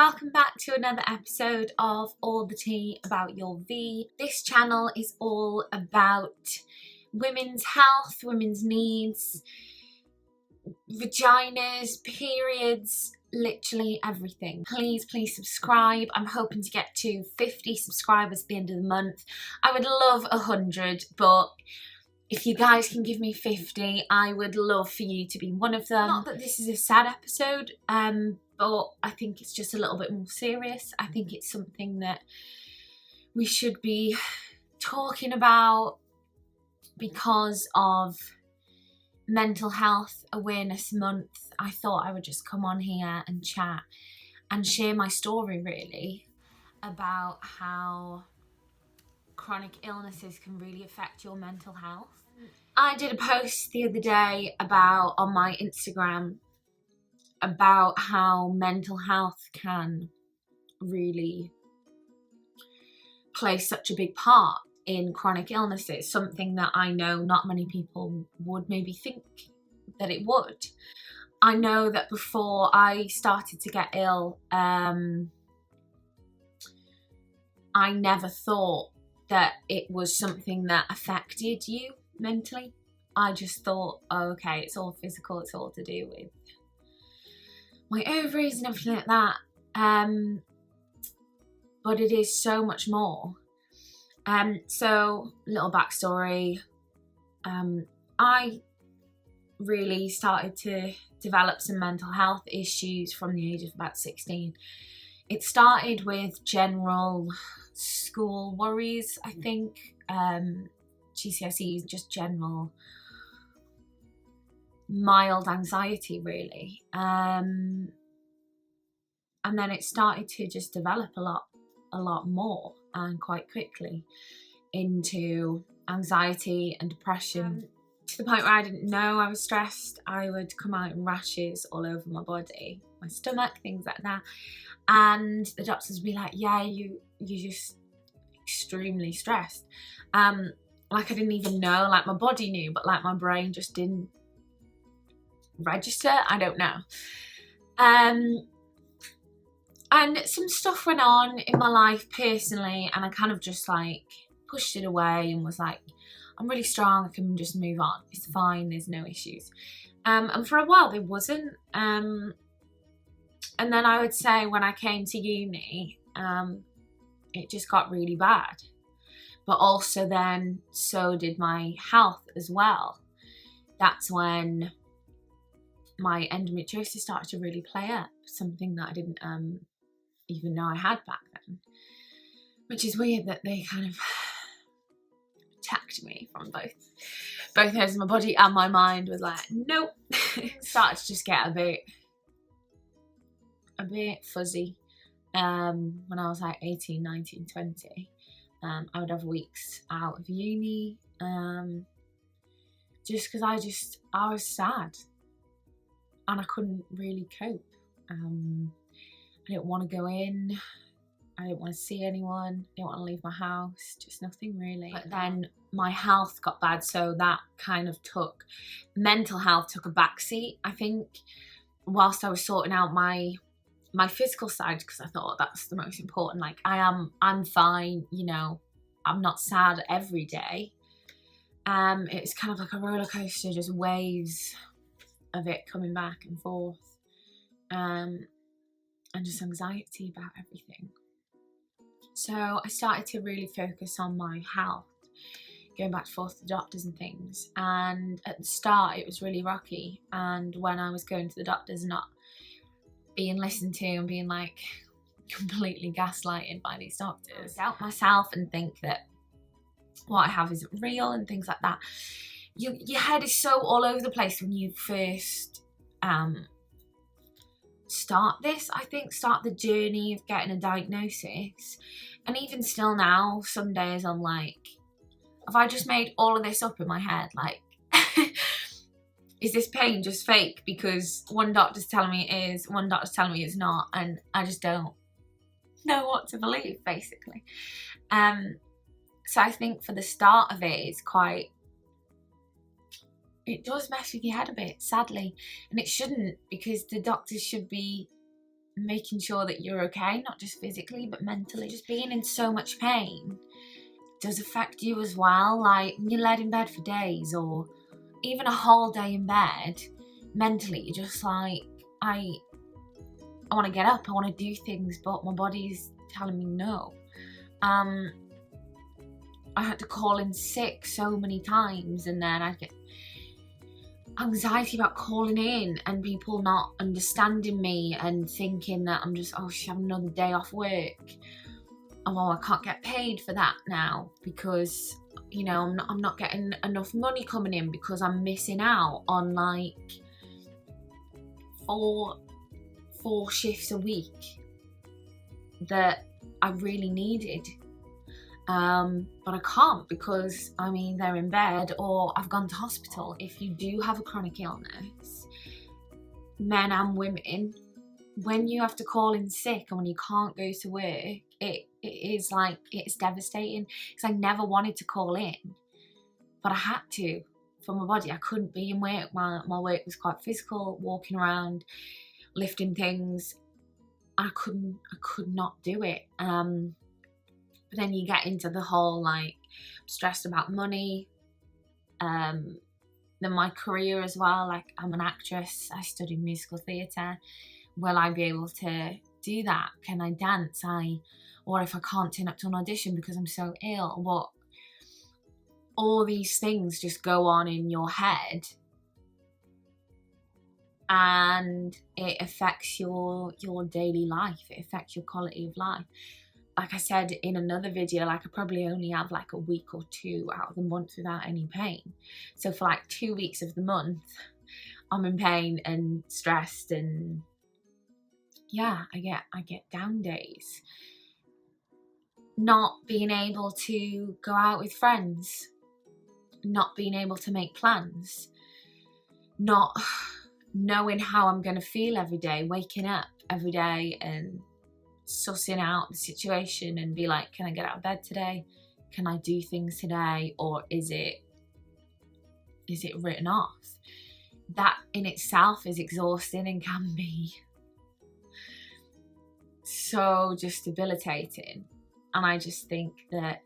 welcome back to another episode of All the Tea About Your V. This channel is all about women's health, women's needs, vaginas, periods, literally everything. Please subscribe. I'm hoping to get to 50 subscribers at the end of the month. I would love 100, but if you guys can give me 50, I would love for you to be one of them. Not that this is a sad episode, but I think it's just a little bit more serious. I think it's something that we should be talking about because of Mental Health Awareness Month. I thought I would just come on here and chat and share my story really about how chronic illnesses can really affect your mental health. I did a post the other day on my Instagram about how mental health can really play such a big part in chronic illnesses, something that I know not many people would maybe think that it would. I know that before I started to get ill, I never thought that it was something that affected you mentally. I just thought, oh, okay, it's all physical, it's all to do with my ovaries and everything like that. But it is so much more. So, little backstory. I really started to develop some mental health issues from the age of about 16. It started with general school worries, I think, GCSEs, just general mild anxiety really, and then it started to just develop a lot more and quite quickly into anxiety and depression, to the point where I didn't know I was stressed. I would come out in rashes all over my body, my stomach, things like that, and the doctors would be like, yeah, you're just extremely stressed. Like I didn't even know, like my body knew, but like my brain just didn't register. I don't know. And some stuff went on in my life personally, and I kind of just like pushed it away and was like, I'm really strong, I can just move on, it's fine, there's no issues. And for a while there wasn't. And then I would say when I came to uni, it just got really bad. But also then, so did my health as well. That's when my endometriosis started to really play up, something that I didn't even know I had back then. Which is weird that they kind of attacked me from both ends of my body, and my mind was like, nope. Started to just get a bit fuzzy when I was like 18, 19, 20. I would have weeks out of uni, just because I was sad and I couldn't really cope. I didn't want to go in, I didn't want to see anyone, I didn't want to leave my house, just nothing really. But then my health got bad, so that kind of mental health took a backseat, I think, whilst I was sorting out my physical side, because I thought that's the most important. Like I'm fine, you know, I'm not sad every day. It's kind of like a roller coaster, just waves of it coming back and forth, and just anxiety about everything. So I started to really focus on my health, going back and forth to the doctors and things. And at the start it was really rocky, and when I was going to the doctors, not being listened to and being like completely gaslighted by these doctors, I doubt myself and think that what I have isn't real and things like that. Your head is so all over the place when you first start the journey of getting a diagnosis. And even still now, some days I'm like, have I just made all of this up in my head? Like, is this pain just fake because one doctor's telling me it is, one doctor's telling me it's not, and I just don't know what to believe, basically. So I think for the start of it, it does mess with your head a bit, sadly. And it shouldn't, because the doctors should be making sure that you're okay, not just physically but mentally. Just being in so much pain does affect you as well. Like when you're laid in bed for days or even a whole day in bed, mentally you're just like, I want to get up, I want to do things, but my body's telling me no. I had to call in sick so many times, and then I'd get anxiety about calling in and people not understanding me and thinking that I'm just, oh, she's having another day off work. Oh, I can't get paid for that now because, you know, I'm not getting enough money coming in because I'm missing out on like four shifts a week that I really needed. But I can't because, I mean, they're in bed or I've gone to hospital. If you do have a chronic illness, men and women, when you have to call in sick and when you can't go to work, it is like, it's devastating. Because I never wanted to call in, but I had to for my body. I couldn't be in work. My work was quite physical, walking around, lifting things. I could not do it. But then you get into the whole like, I'm stressed about money, then my career as well. Like I'm an actress, I studied musical theatre. Will I be able to do that? Can I dance? Or if I can't turn up to an audition because I'm so ill, what? All these things just go on in your head, and it affects your daily life. It affects your quality of life. Like I said in another video, like I probably only have like a week or two out of the month without any pain. So for like 2 weeks of the month, I'm in pain and stressed, and yeah, I get down days. Not being able to go out with friends, not being able to make plans, not knowing how I'm going to feel every day, waking up every day and sussing out the situation and be like, can I get out of bed today? Can I do things today? Or is it written off? That in itself is exhausting and can be so just debilitating. And I just think that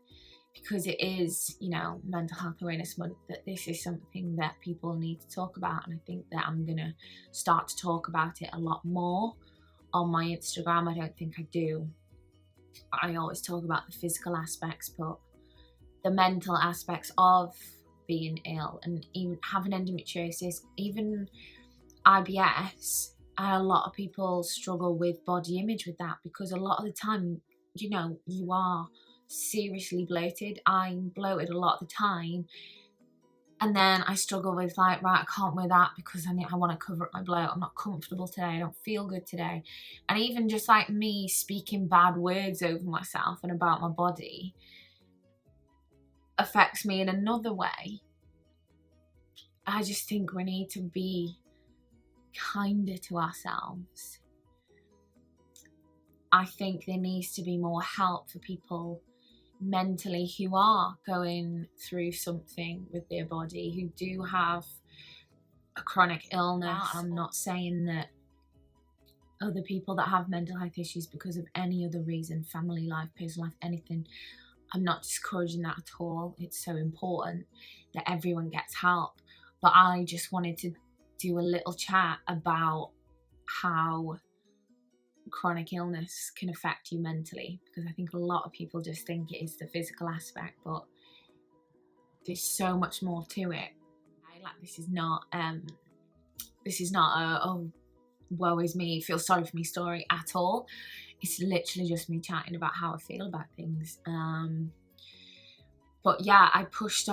because it is, you know, Mental Health Awareness Month, that this is something that people need to talk about. And I think that I'm going to start to talk about it a lot more on my Instagram. I don't think I do. I always talk about the physical aspects, but the mental aspects of being ill and even having endometriosis, even IBS, a lot of people struggle with body image with that, because a lot of the time, you know, you are seriously bloated. I'm bloated a lot of the time, and then I struggle with like, right, I can't wear that because I want to cover up my bloat. I'm not comfortable today. I don't feel good today. And even just like me speaking bad words over myself and about my body affects me in another way. I just think we need to be kinder to ourselves. I think there needs to be more help for people mentally who are going through something with their body, who do have a chronic illness. I'm not saying that other people that have mental health issues because of any other reason, family life, personal life, anything, I'm not discouraging that at all. It's so important that everyone gets help. But I just wanted to do a little chat about how chronic illness can affect you mentally, because I think a lot of people just think it is the physical aspect, but there's so much more to it. This is not a oh, woe is me, feel sorry for me story at all. It's literally just me chatting about how I feel about things. But yeah, I pushed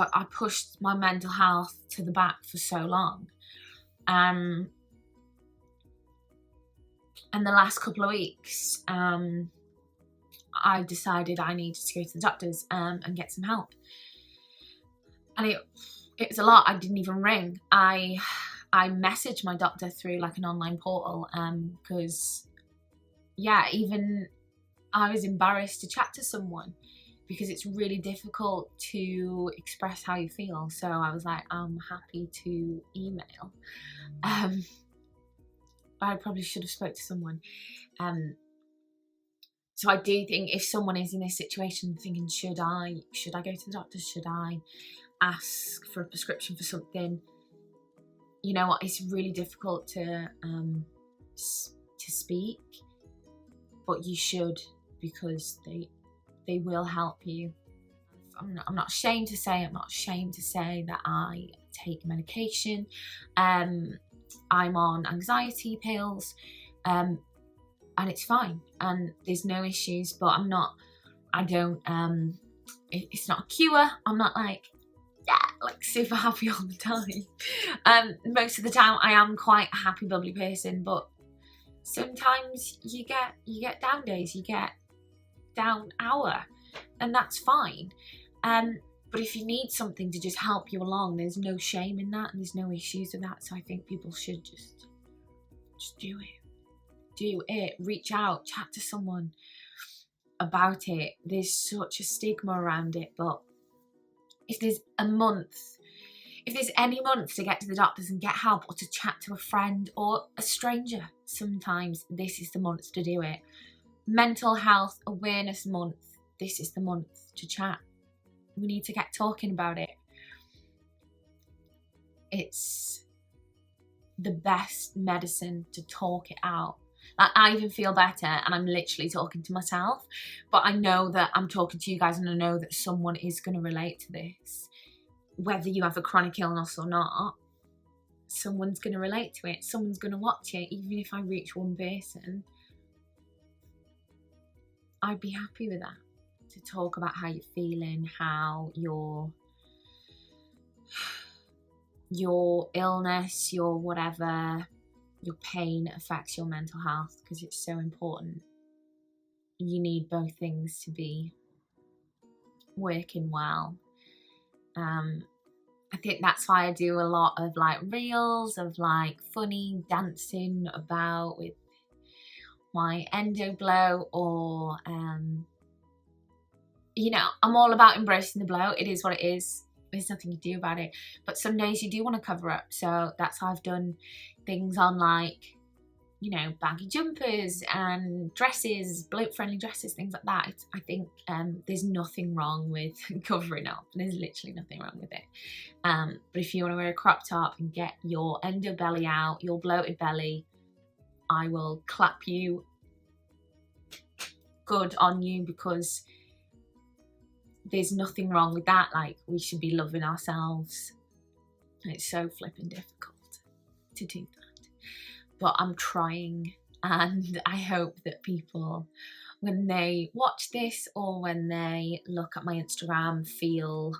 my mental health to the back for so long. And the last couple of weeks, I decided I needed to go to the doctors and get some help. And it was a lot. I didn't even ring. I messaged my doctor through like an online portal because, yeah, even I was embarrassed to chat to someone because it's really difficult to express how you feel. So I was like, I'm happy to email. I probably should have spoke to someone. So I do think if someone is in this situation thinking, should I go to the doctor? Should I ask for a prescription for something? You know what? It's really difficult to speak, but you should, because they will help you. I'm not ashamed to say that I take medication. I'm on anxiety pills. And it's fine, and there's no issues, but it's not a cure. I'm not like super happy all the time. Most of the time I am quite a happy, bubbly person, but sometimes you get down days, you get down hour, and that's fine. But if you need something to just help you along, there's no shame in that, and there's no issues with that. So I think people should just do it. Reach out, chat to someone about it. There's such a stigma around it, but if there's any month to get to the doctors and get help, or to chat to a friend or a stranger, sometimes this is the month to do it. Mental Health Awareness Month, this is the month to chat. We need to get talking about it. It's the best medicine to talk it out. Like, I even feel better, and I'm literally talking to myself, but I know that I'm talking to you guys, and I know that someone is going to relate to this. Whether you have a chronic illness or not, someone's going to relate to it. Someone's going to watch it. Even if I reach one person, I'd be happy with that. To talk about how you're feeling, how your illness, your whatever, your pain affects your mental health, because it's so important. You need both things to be working well. I think that's why I do a lot of like reels of like funny dancing about with my endo blow, or you know, I'm all about embracing the blow. It is what it is. There's nothing you do about it. But some days you do want to cover up. So that's how I've done things on, like, you know, baggy jumpers and dresses, bloat-friendly dresses, things like that. I think there's nothing wrong with covering up. There's literally nothing wrong with it. But if you want to wear a crop top and get your endo belly out, your bloated belly, I will clap you good on you, because there's nothing wrong with that. Like, we should be loving ourselves. It's so flipping difficult to do that. But I'm trying, and I hope that people, when they watch this or when they look at my Instagram, feel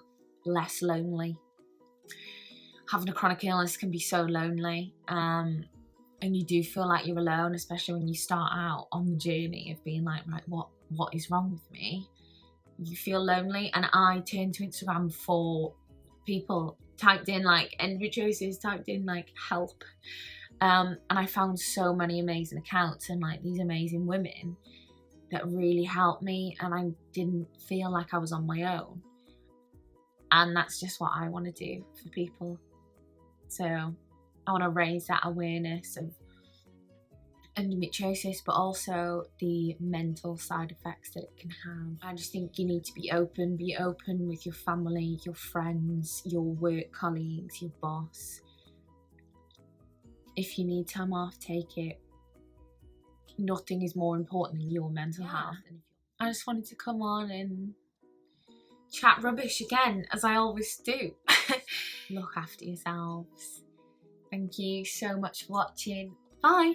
less lonely. Having a chronic illness can be so lonely, and you do feel like you're alone, especially when you start out on the journey of being like, right, what is wrong with me? You feel lonely. And I turned to Instagram for people, typed in like endometriosis, typed in like help, and I found so many amazing accounts and like these amazing women that really helped me, and I didn't feel like I was on my own. And that's just what I want to do for people. So I want to raise that awareness of endometriosis, but also the mental side effects that it can have. I just think you need to be open with your family, your friends, your work colleagues, your boss. If you need time off, take it. Nothing is more important than your mental health. I just wanted to come on and chat rubbish again, as I always do. Look after yourselves. Thank you so much for watching. Bye.